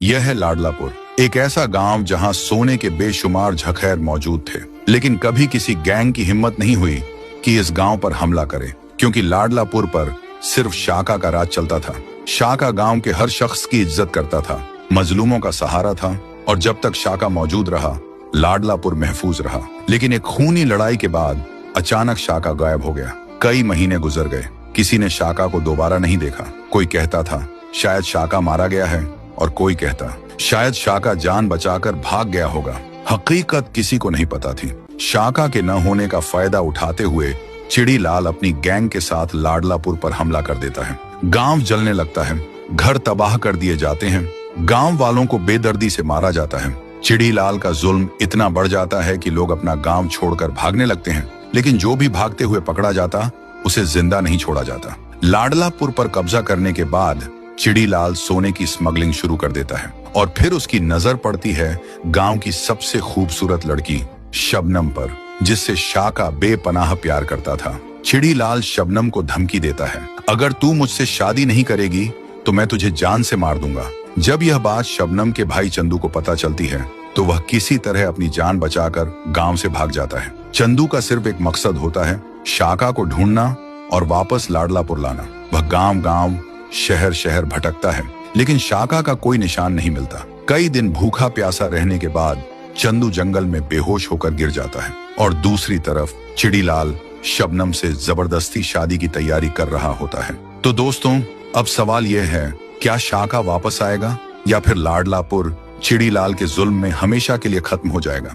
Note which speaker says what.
Speaker 1: यह है लाडलापुर, एक ऐसा गांव जहां सोने के बेशुमार झखैर मौजूद थे, लेकिन कभी किसी गैंग की हिम्मत नहीं हुई कि इस गांव पर हमला करे, क्योंकि लाडलापुर पर सिर्फ शाका का राज चलता था। शाका गांव के हर शख्स की इज्जत करता था, मजलूमों का सहारा था, और जब तक शाका मौजूद रहा लाडलापुर महफूज रहा। लेकिन एक खूनी लड़ाई के बाद अचानक शाका गायब हो गया। कई महीने गुजर गए, किसी ने शाका को दोबारा नहीं देखा। कोई कहता था शायद शाका मारा गया है, और कोई कहता शायद शाका जान बचाकर भाग गया होगा। हकीकत किसी को नहीं पता थी। शाका के न होने का फायदा उठाते हुए चिड़ीलाल अपनी गैंग के साथ लाडलापुर पर हमला कर देता है। गांव जलने लगता है, घर तबाह कर दिए जाते हैं, गांव वालों को बेदर्दी से मारा जाता है। चिड़ीलाल का जुल्म इतना बढ़ जाता है कि लोग अपना गांव छोड़कर भागने लगते हैं, लेकिन जो भी भागते हुए पकड़ा जाता उसे जिंदा नहीं छोड़ा जाता। लाडलापुर पर कब्जा करने के बाद चिड़ीलाल सोने की स्मगलिंग शुरू कर देता है, और फिर उसकी नजर पड़ती है गांव की सबसे खूबसूरत लड़की शबनम पर, जिससे शाका बेपनाह प्यार करता था। चिड़ीलाल शबनम को धमकी देता है, अगर तू मुझसे शादी नहीं करेगी तो मैं तुझे जान से मार दूंगा। जब यह बात शबनम के भाई चंदू को पता चलती है तो वह किसी तरह अपनी जान बचाकर गांव से भाग जाता है। चंदू का सिर्फ एक मकसद होता है, शाका को ढूंढना और वापस लाडलापुर लाना। वह गांव गांव शहर शहर भटकता है, लेकिन शाका का कोई निशान नहीं मिलता। कई दिन भूखा प्यासा रहने के बाद चंदू जंगल में बेहोश होकर गिर जाता है, और दूसरी तरफ चिड़ीलाल शबनम से जबरदस्ती शादी की तैयारी कर रहा होता है। तो दोस्तों, अब सवाल यह है, क्या शाका वापस आएगा या फिर लाडलापुर चिड़ीलाल के जुल्म में हमेशा के लिए खत्म हो जाएगा?